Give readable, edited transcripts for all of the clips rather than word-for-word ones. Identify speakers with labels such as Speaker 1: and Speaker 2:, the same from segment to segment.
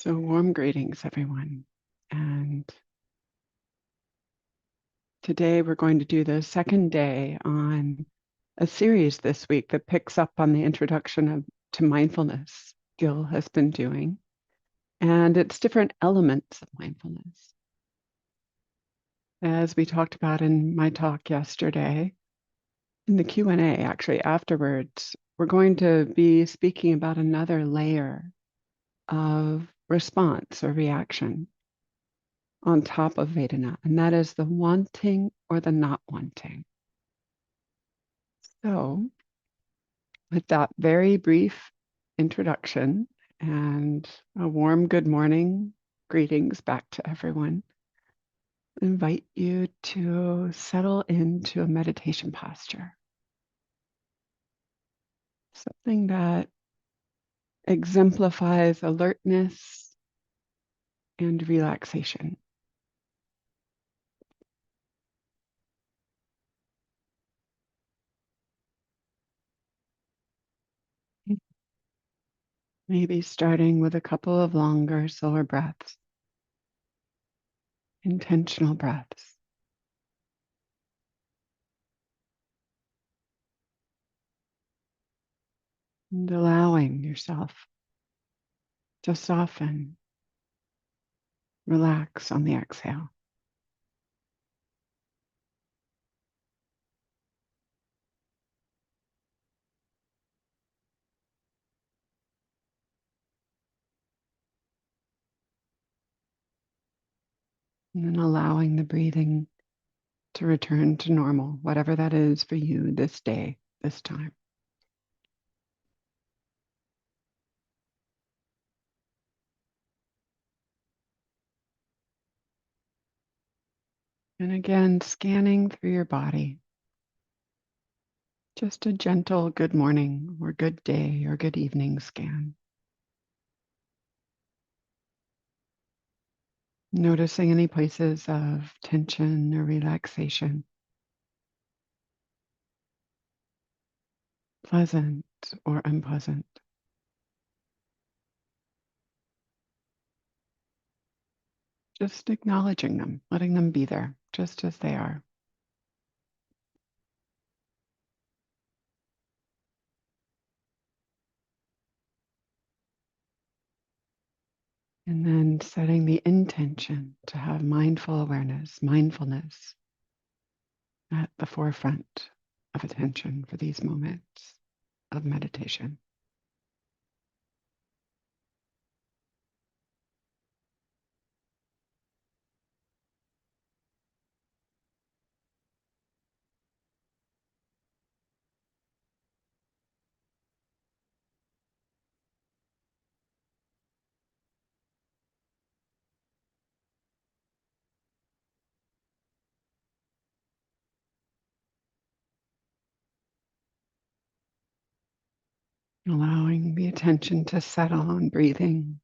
Speaker 1: So warm greetings, everyone. And today we're going to do the second day on a series this week that picks up on the introduction to mindfulness Gil has been doing, and its different elements of mindfulness. As we talked about in my talk yesterday, in the Q&A actually afterwards, we're going to be speaking about another layer of response or reaction on top of Vedana, and that is the wanting or the not wanting. So, with that very brief introduction and a warm good morning, greetings back to everyone, I invite you to settle into a meditation posture, something that exemplifies alertness and relaxation. Maybe starting with a couple of longer, slower breaths, intentional breaths. And allowing yourself to soften, relax on the exhale. And then allowing the breathing to return to normal, whatever that is for you this day, this time. And again, scanning through your body. Just a gentle good morning or good day or good evening scan. Noticing any places of tension or relaxation, pleasant or unpleasant. Just acknowledging them, letting them be there just as they are. And then setting the intention to have mindful awareness, mindfulness at the forefront of attention for these moments of meditation. Allowing the attention to settle on breathing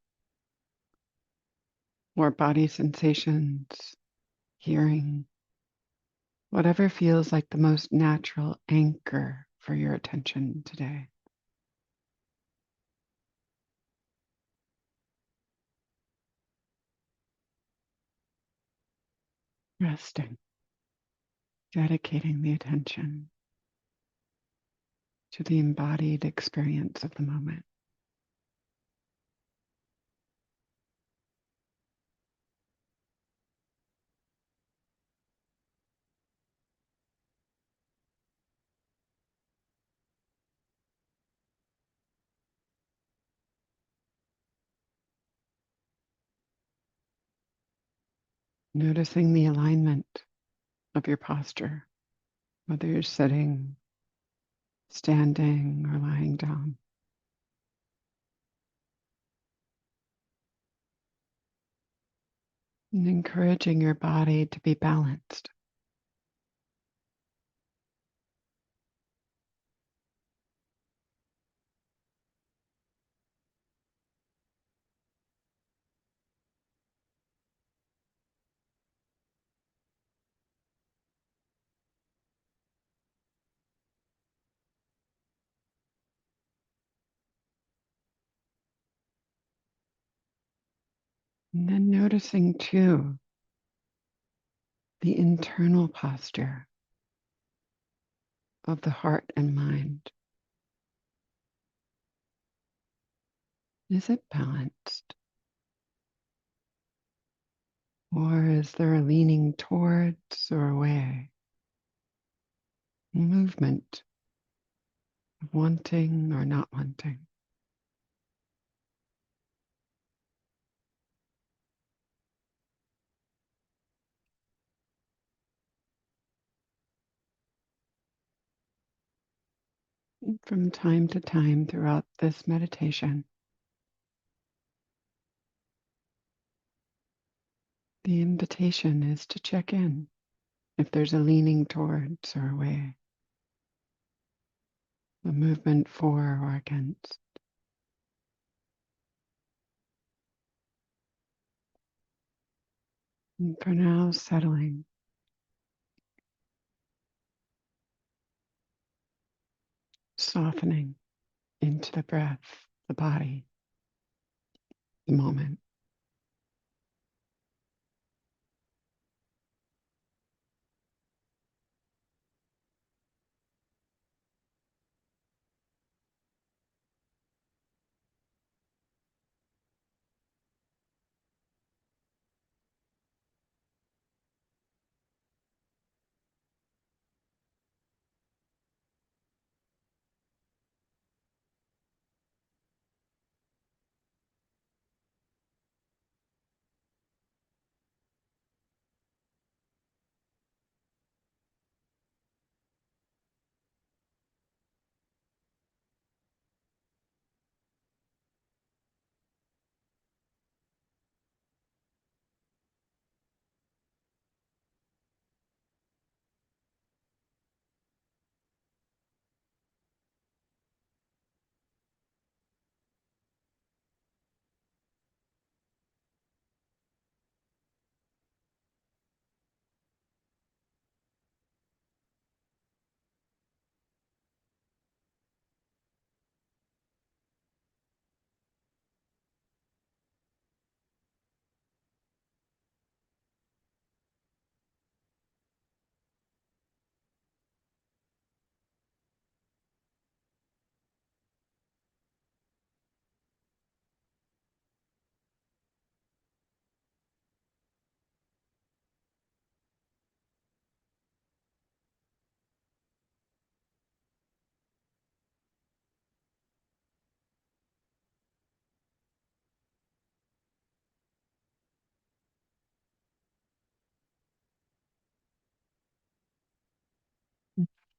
Speaker 1: or body sensations, hearing, whatever feels like the most natural anchor for your attention today. Resting, dedicating the attention to the embodied experience of the moment. Noticing the alignment of your posture, whether you're sitting, standing, or lying down. And encouraging your body to be balanced. And then noticing too the internal posture of the heart and mind. Is it balanced? Or is there a leaning towards or away? Movement of wanting or not wanting. And from time to time throughout this meditation, the invitation is to check in if there's a leaning towards or away, a movement for or against. And for now, settling, softening into the breath, the body, the moment.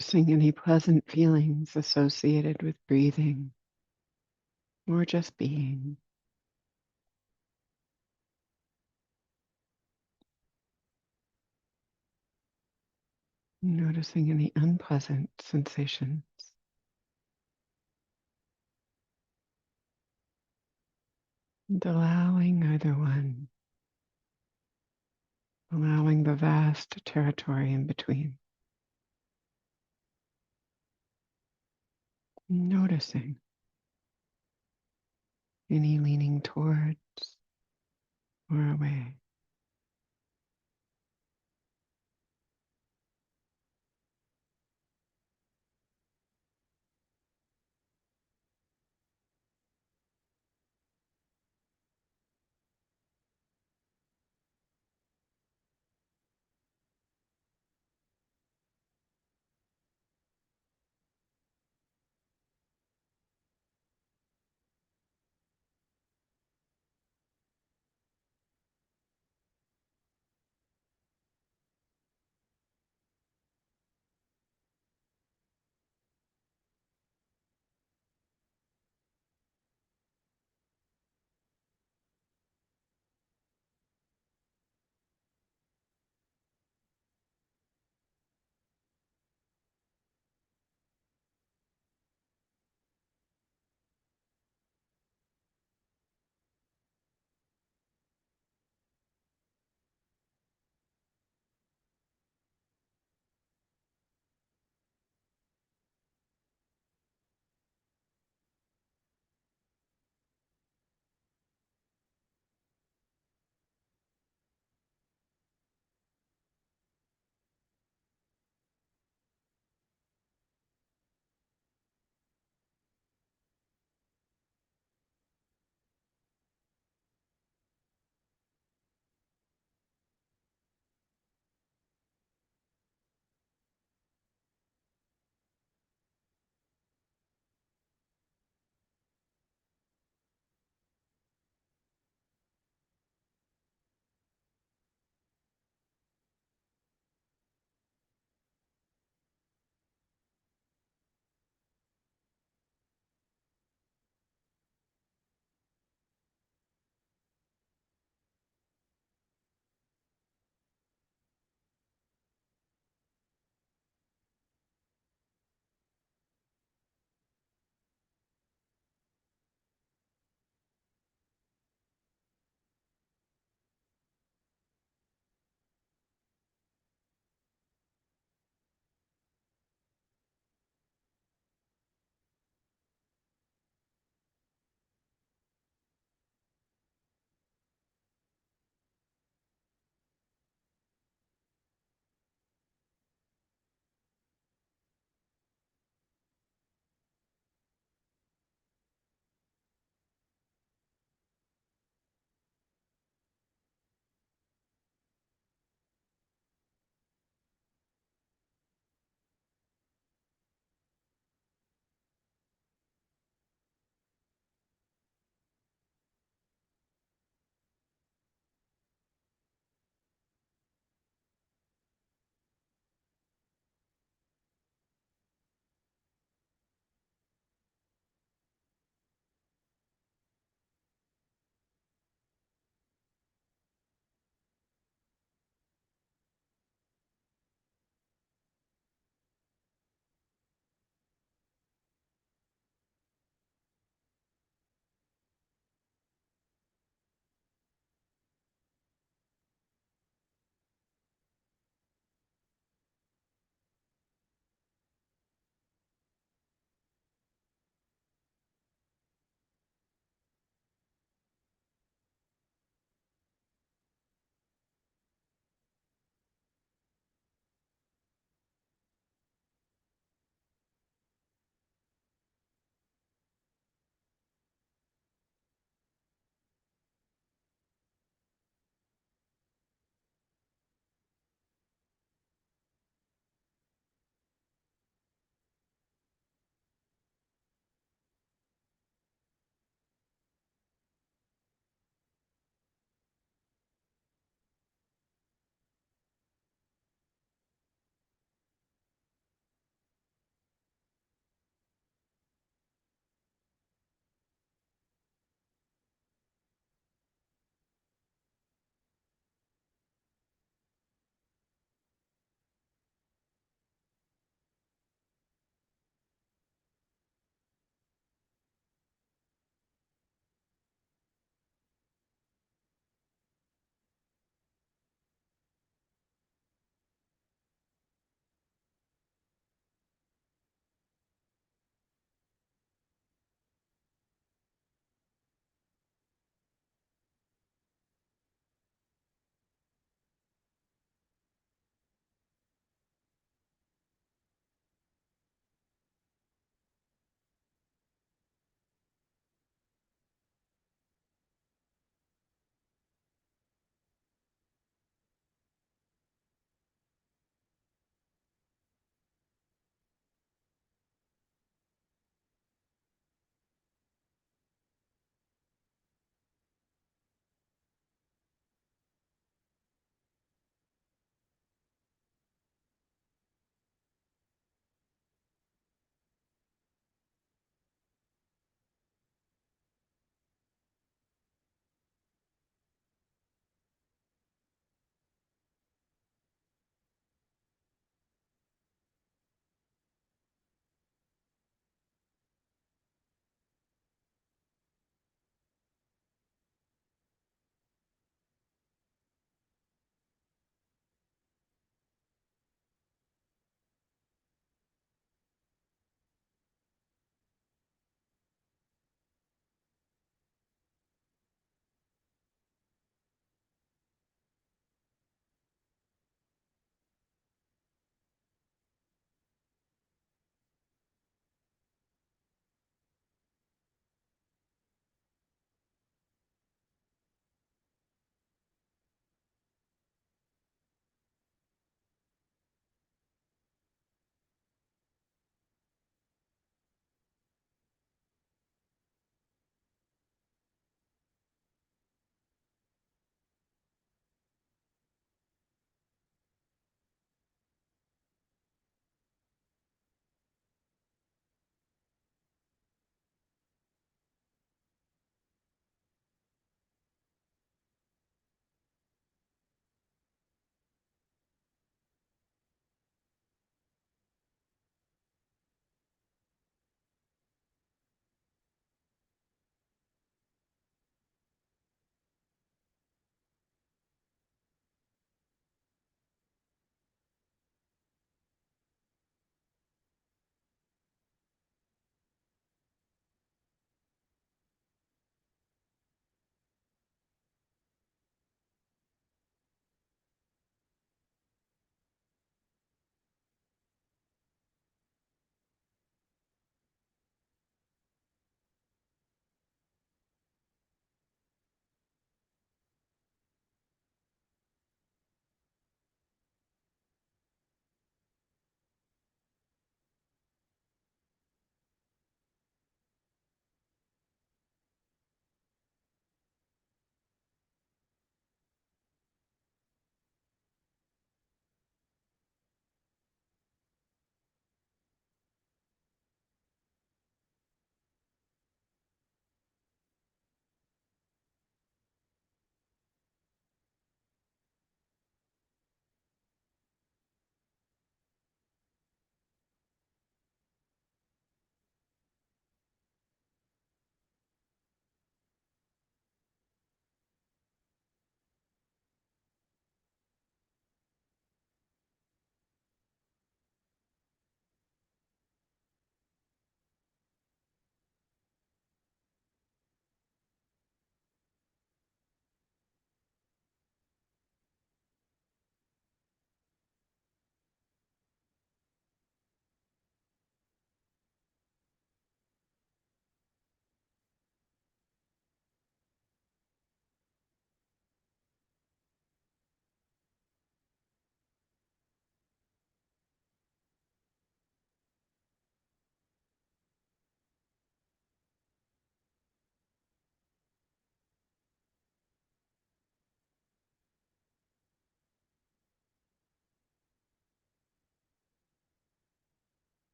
Speaker 1: Noticing any pleasant feelings associated with breathing or just being. Noticing any unpleasant sensations. And allowing either one. Allowing the vast territory in between. Noticing any leaning towards or away.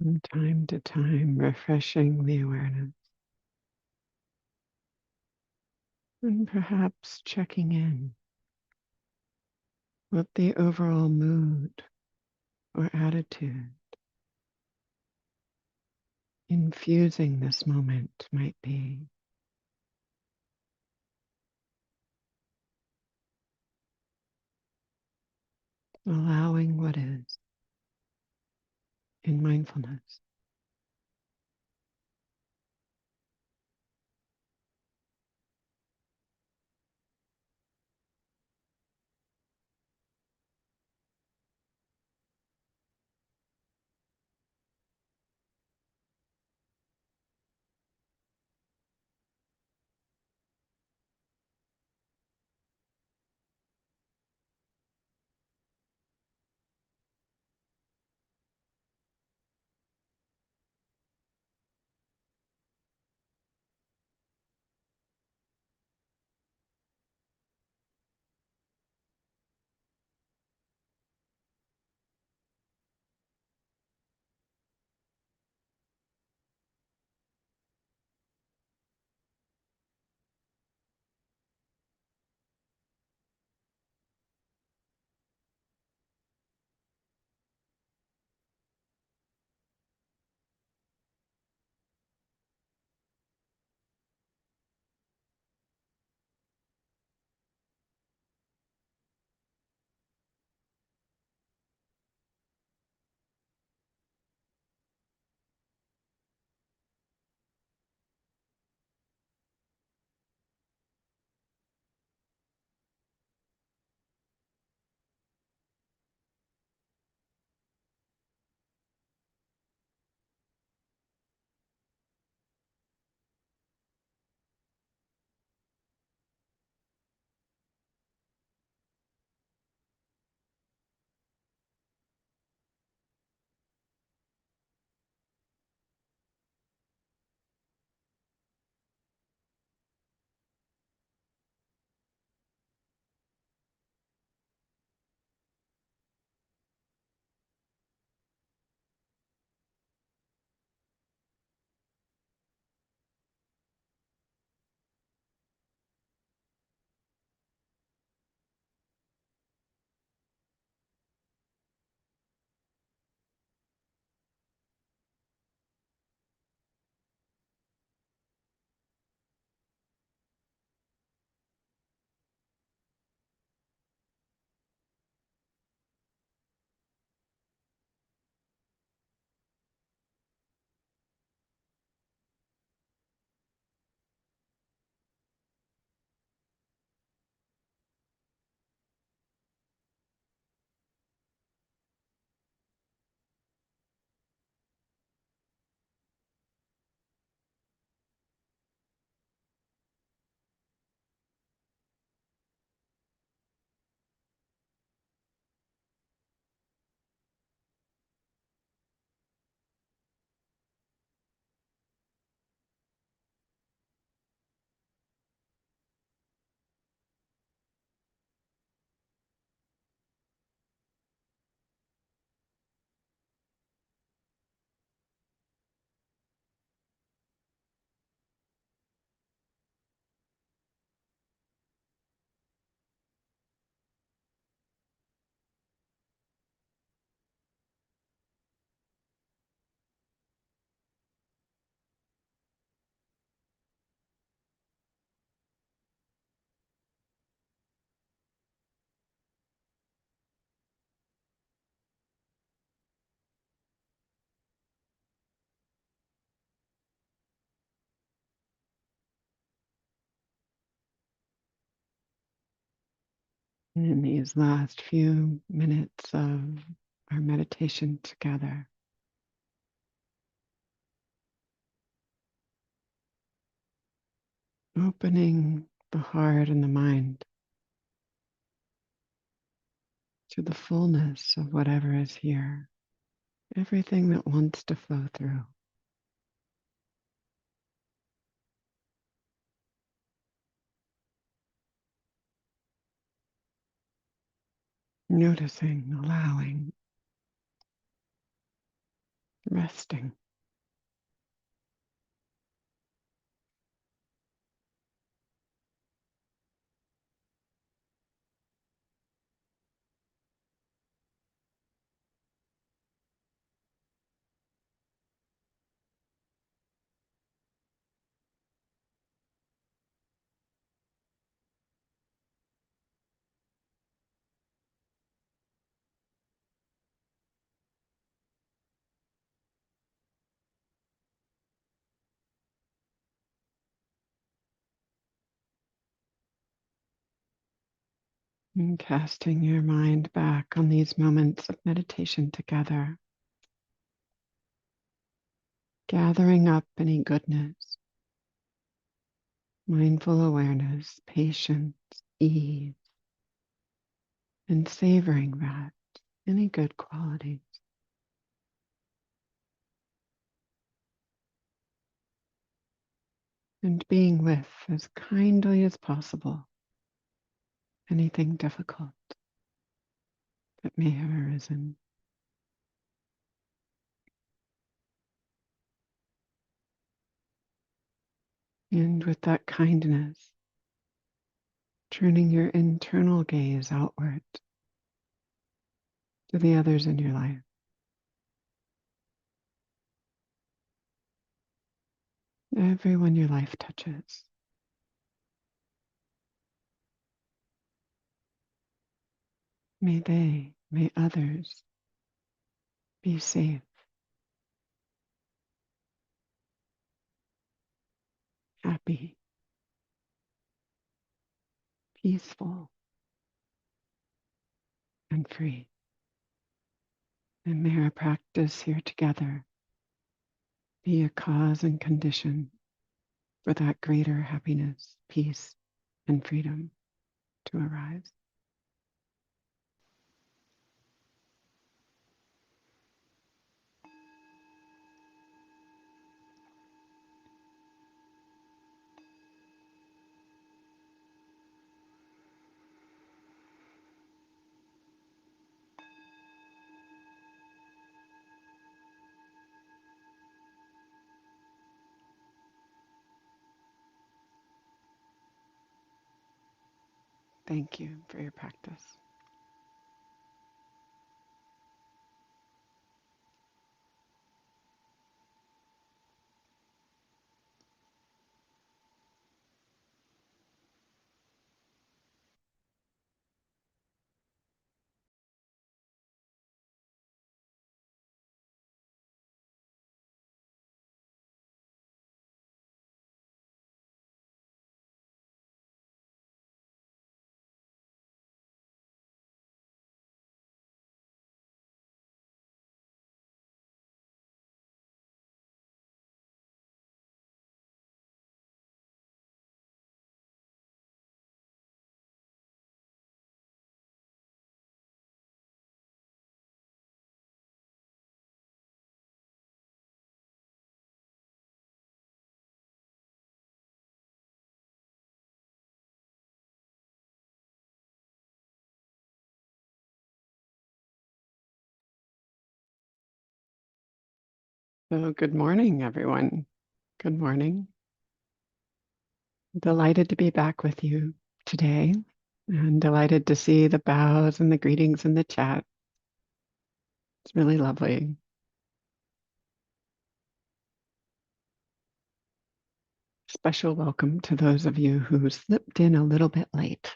Speaker 1: From time to time, refreshing the awareness and perhaps checking in what the overall mood or attitude infusing this moment might be. Allowing what is in mindfulness. And in these last few minutes of our meditation together, opening the heart and the mind to the fullness of whatever is here, everything that wants to flow through. Noticing, allowing, resting. And casting your mind back on these moments of meditation together, gathering up any goodness, mindful awareness, patience, ease, and savoring that, any good qualities. And being with as kindly as possible anything difficult that may have arisen. And with that kindness, turning your internal gaze outward to the others in your life. Everyone your life touches. May others be safe, happy, peaceful, and free. And may our practice here together be a cause and condition for that greater happiness, peace, and freedom to arise. Thank you for your practice. So, good morning, everyone. Good morning. Delighted to be back with you today, and delighted to see the bows and the greetings in the chat. It's really lovely. Special welcome to those of you who slipped in a little bit late,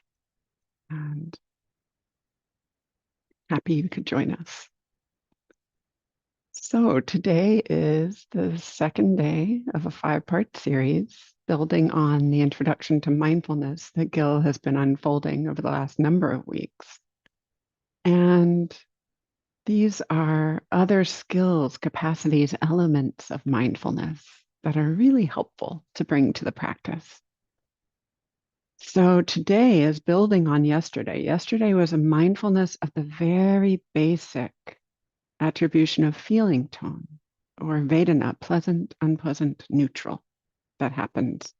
Speaker 1: and happy you could join us. So today is the second day of a 5-part series building on the introduction to mindfulness that Gil has been unfolding over the last number of weeks. And these are other skills, capacities, elements of mindfulness that are really helpful to bring to the practice. So today is building on yesterday. Yesterday was a mindfulness of the very basic attribution of feeling tone, or Vedana, pleasant, unpleasant, neutral, that happens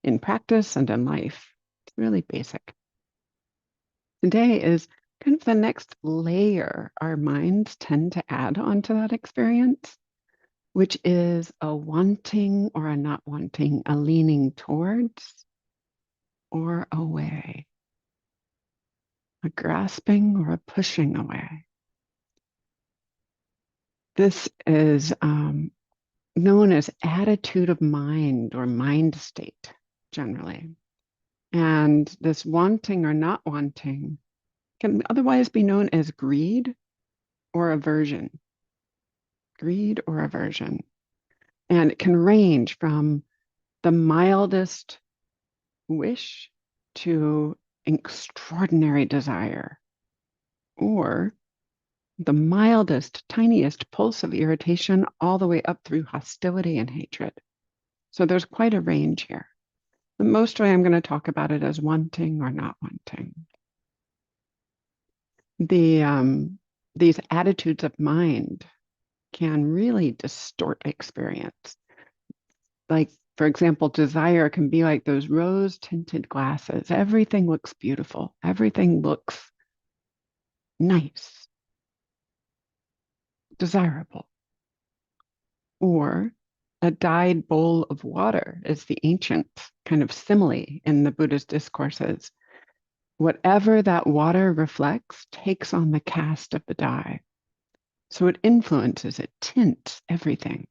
Speaker 1: in practice and in life. It's really basic. Today is kind of the next layer our minds tend to add onto that experience, which is a wanting or a not wanting, a leaning towards or away, a grasping or a pushing away. This is known as attitude of mind or mind state generally. And this wanting or not wanting can otherwise be known as greed or aversion. Greed or aversion. And it can range from the mildest wish to extraordinary desire, or the mildest, tiniest pulse of irritation, all the way up through hostility and hatred. So there's quite a range here. But mostly I'm going to talk about it as wanting or not wanting. These attitudes of mind can really distort experience. Like, for example, desire can be like those rose-tinted glasses. Everything looks beautiful. Everything looks nice, desirable. Or a dyed bowl of water is the ancient kind of simile in the Buddhist discourses. Whatever that water reflects takes on the cast of the dye. So it influences, it tints everything.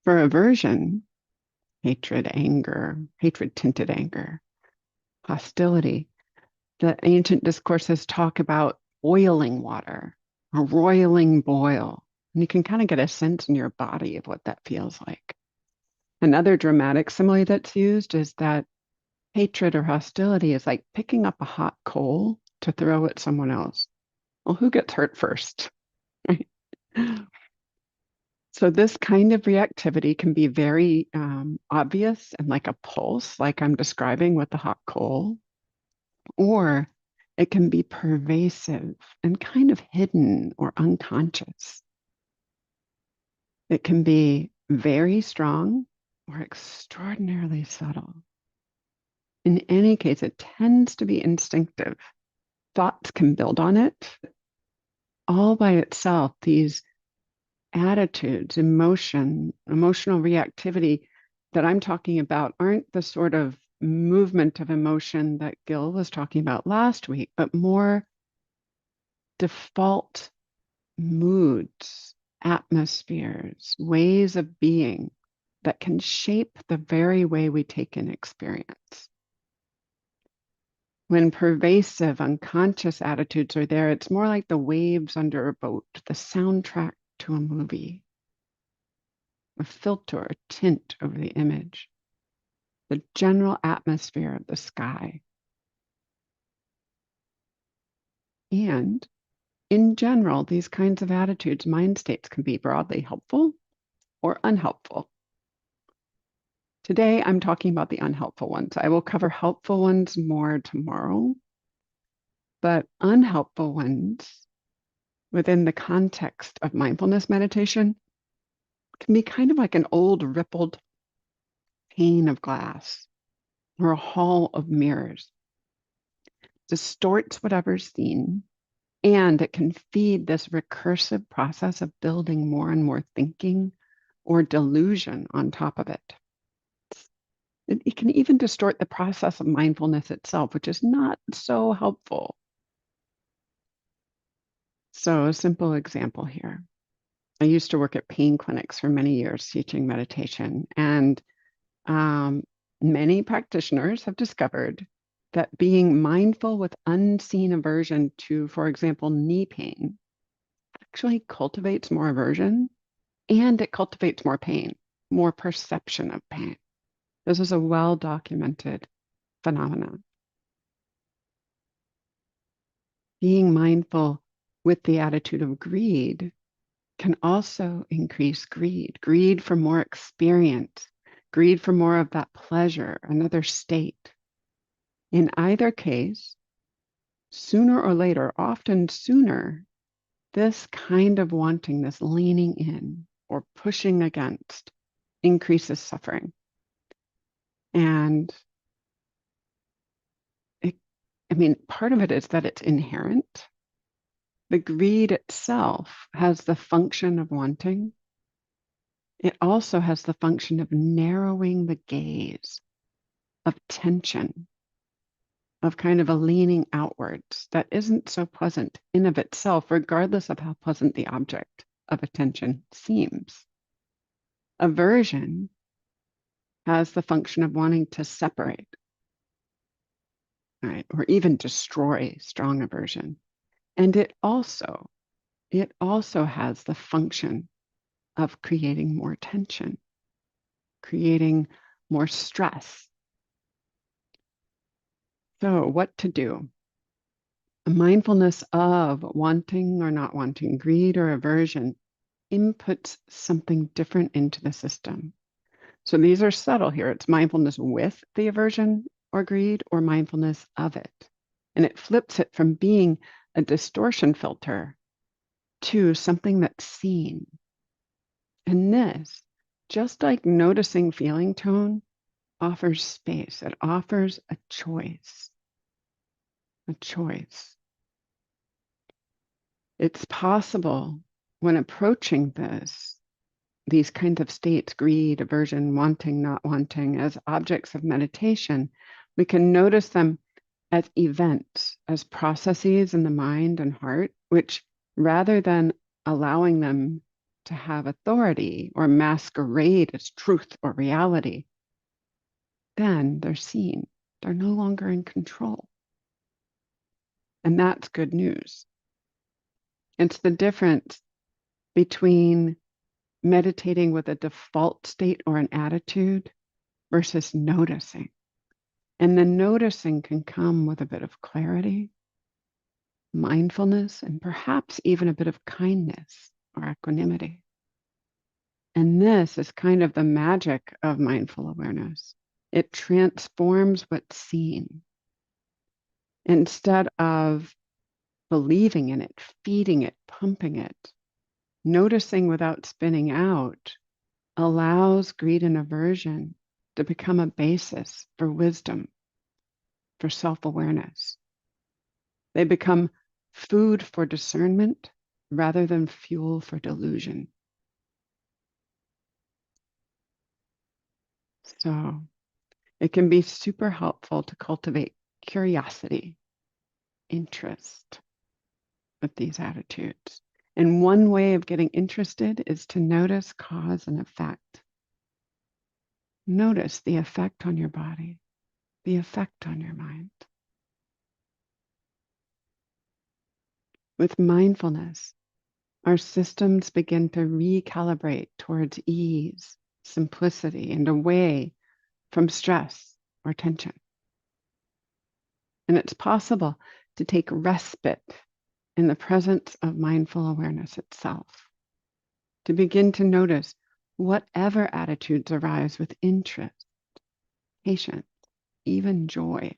Speaker 1: For aversion, hatred, anger, hatred tinted anger, hostility, the ancient discourses talk about boiling water, a roiling boil. And you can kind of get a sense in your body of what that feels like. Another dramatic simile that's used is that hatred or hostility is like picking up a hot coal to throw at someone else. Well, who gets hurt first? Right? So this kind of reactivity can be very obvious and like a pulse, like I'm describing with the hot coal, or it can be pervasive and kind of hidden or unconscious. It can be very strong or extraordinarily subtle. In any case, it tends to be instinctive. Thoughts can build on it. All by itself, these attitudes, emotional reactivity that I'm talking about aren't the sort of movement of emotion that Gil was talking about last week, but more default moods, atmospheres, ways of being that can shape the very way we take in experience. When pervasive, unconscious attitudes are there, it's more like the waves under a boat, the soundtrack to a movie, a filter, a tint over the image, the general atmosphere of the sky. And in general, these kinds of attitudes, mind states, can be broadly helpful or unhelpful. Today, I'm talking about the unhelpful ones. I will cover helpful ones more tomorrow, but unhelpful ones within the context of mindfulness meditation can be kind of like an old rippled pane of glass or a hall of mirrors. Distorts whatever's seen, and it can feed this recursive process of building more and more thinking or delusion on top of it. It can even distort the process of mindfulness itself, which is not so helpful. So, a simple example here. I used to work at pain clinics for many years teaching meditation, and many practitioners have discovered that being mindful with unseen aversion to, for example, knee pain actually cultivates more aversion and it cultivates more pain, more perception of pain. This is a well-documented phenomenon. Being mindful with the attitude of greed can also increase greed, greed for more experience, greed for more of that pleasure, another state. In either case, sooner or later, often sooner, this kind of wanting, this leaning in or pushing against increases suffering. And it, I mean, part of it is that it's inherent. The greed itself has the function of wanting. It also has the function of narrowing the gaze, of tension, of kind of a leaning outwards that isn't so pleasant in of itself, regardless of how pleasant the object of attention seems. Aversion has the function of wanting to separate, right, or even destroy strong aversion. And it also has the function of creating more tension, creating more stress. So, what to do? A mindfulness of wanting or not wanting, greed or aversion, inputs something different into the system. So these are subtle here. It's mindfulness with the aversion or greed, or mindfulness of it. And it flips it from being a distortion filter to something that's seen. And this, just like noticing feeling tone, offers space. It offers a choice. A choice. It's possible when approaching these kinds of states, greed, aversion, wanting, not wanting, as objects of meditation, we can notice them as events, as processes in the mind and heart, which rather than allowing them to have authority or masquerade as truth or reality, then they're seen. They're no longer in control. And that's good news. It's the difference between meditating with a default state or an attitude versus noticing. And the noticing can come with a bit of clarity, mindfulness, and perhaps even a bit of kindness or equanimity. And this is kind of the magic of mindful awareness. It transforms what's seen. Instead of believing in it, feeding it, pumping it, noticing without spinning out allows greed and aversion to become a basis for wisdom, for self-awareness. They become food for discernment rather than fuel for delusion. So it can be super helpful to cultivate curiosity, interest with these attitudes. And one way of getting interested is to notice cause and effect. Notice the effect on your body, the effect on your mind. With mindfulness, our systems begin to recalibrate towards ease, simplicity, and away from stress or tension. And it's possible to take respite in the presence of mindful awareness itself, to begin to notice whatever attitudes arise with interest, patience, even joy.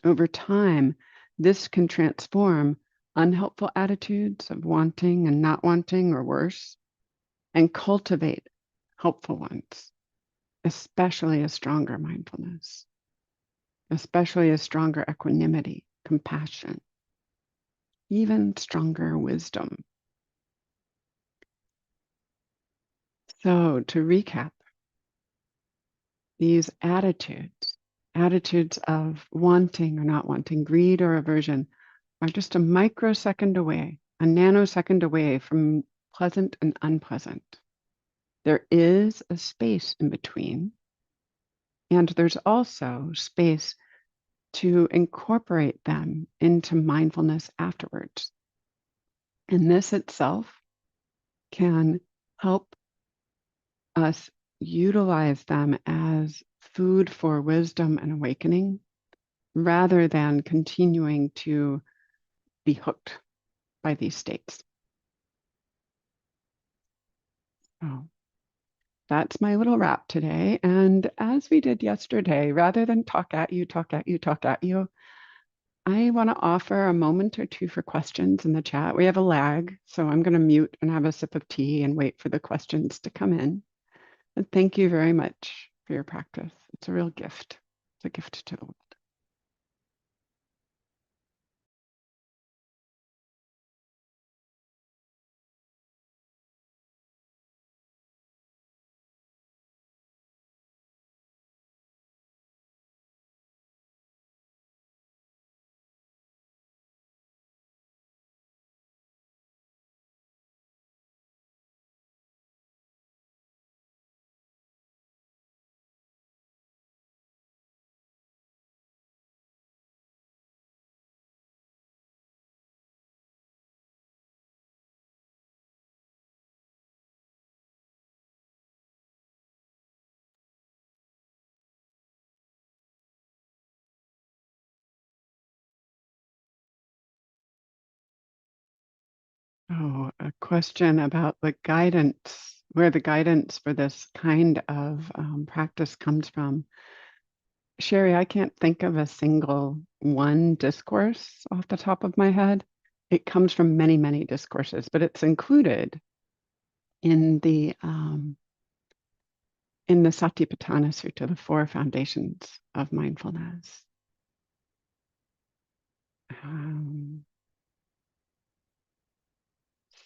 Speaker 1: Over time, this can transform unhelpful attitudes of wanting and not wanting or worse, and cultivate helpful ones, especially a stronger mindfulness, especially a stronger equanimity, compassion, even stronger wisdom. So to recap, these attitudes of wanting or not wanting, greed or aversion, are just a microsecond away, a nanosecond away from pleasant and unpleasant. There is a space in between, and there's also space to incorporate them into mindfulness afterwards. And this itself can help us utilize them as food for wisdom and awakening rather than continuing to be hooked by these states. So that's my little wrap today. And as we did yesterday, rather than talk at you, I want to offer a moment or two for questions in the chat. We have a lag, so I'm going to mute and have a sip of tea and wait for the questions to come in. And thank you very much for your practice. It's a real gift. It's a gift to the world. question about the guidance, where the guidance for this kind of practice comes from. Sherry, I can't think of a single one discourse off the top of my head. It comes from many, many discourses, but it's included in the Satipatthana Sutta, the four foundations of mindfulness. Um,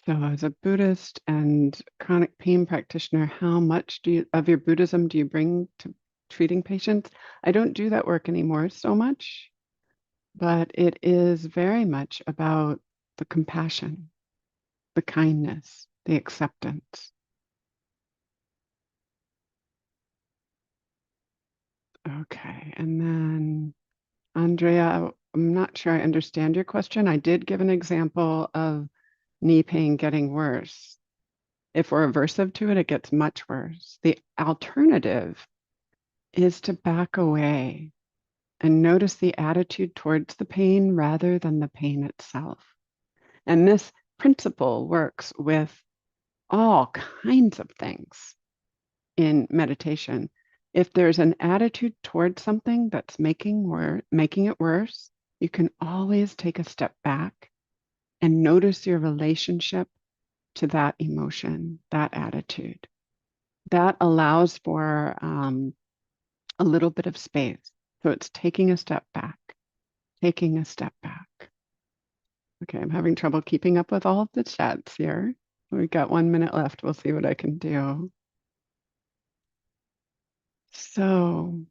Speaker 1: so, as a Buddhist and chronic pain practitioner, how much of your Buddhism do you bring to treating patients? I don't do that work anymore so much, but it is very much about the compassion, the kindness, the acceptance. Okay, and then Andrea, I'm not sure I understand your question. I did give an example of knee pain getting worse. If we're aversive to it, it gets much worse. The alternative is to back away and notice the attitude towards the pain rather than the pain itself. And this principle works with all kinds of things in meditation. If there's an attitude towards something that's making it worse, you can always take a step back and notice your relationship to that emotion, that attitude. That allows for a little bit of space. So it's taking a step back, taking a step back. Okay, I'm having trouble keeping up with all of the chats here. We've got 1 minute left. We'll see what I can do. So,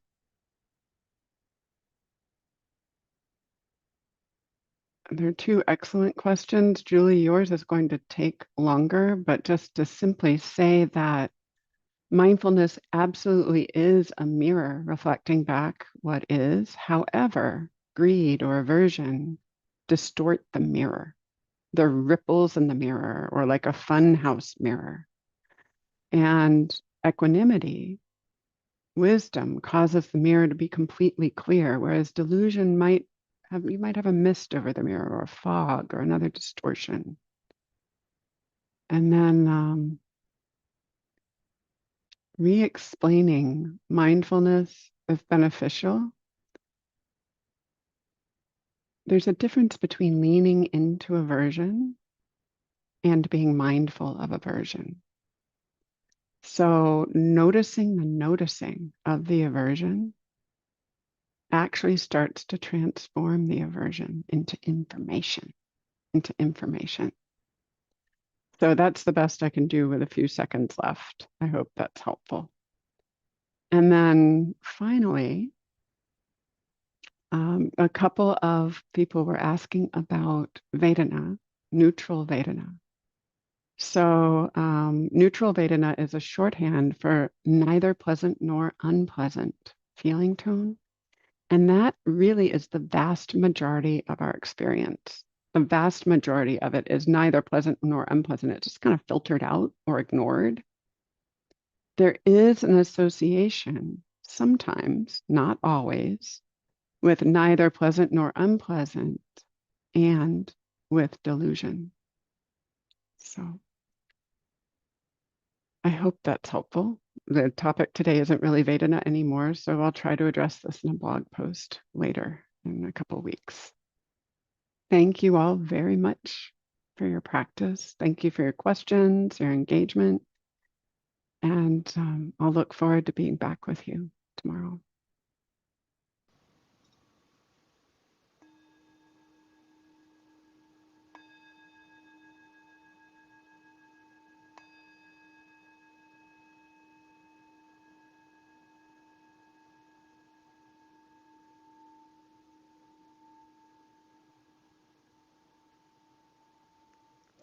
Speaker 1: there are two excellent questions. Julie, yours is going to take longer, but just to simply say that mindfulness absolutely is a mirror reflecting back what is. However, greed or aversion distort the mirror. The ripples in the mirror, or like a funhouse mirror. And equanimity, wisdom, causes the mirror to be completely clear, whereas delusion you might have a mist over the mirror or a fog or another distortion. And then re-explaining mindfulness if beneficial. There's a difference between leaning into aversion and being mindful of aversion. So noticing the noticing of the aversion actually starts to transform the aversion into information, So that's the best I can do with a few seconds left. I hope that's helpful. And then finally, a couple of people were asking about Vedana, neutral Vedana. So neutral Vedana is a shorthand for neither pleasant nor unpleasant feeling tone. And that really is the vast majority of our experience. The vast majority of it is neither pleasant nor unpleasant. It's just kind of filtered out or ignored. There is an association, sometimes, not always, with neither pleasant nor unpleasant and with delusion. So I hope that's helpful. The topic today isn't really Vedana anymore, so I'll try to address this in a blog post later in a couple of weeks. Thank you all very much for your practice. Thank you for your questions, your engagement, and I'll look forward to being back with you tomorrow.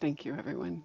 Speaker 1: Thank you, everyone.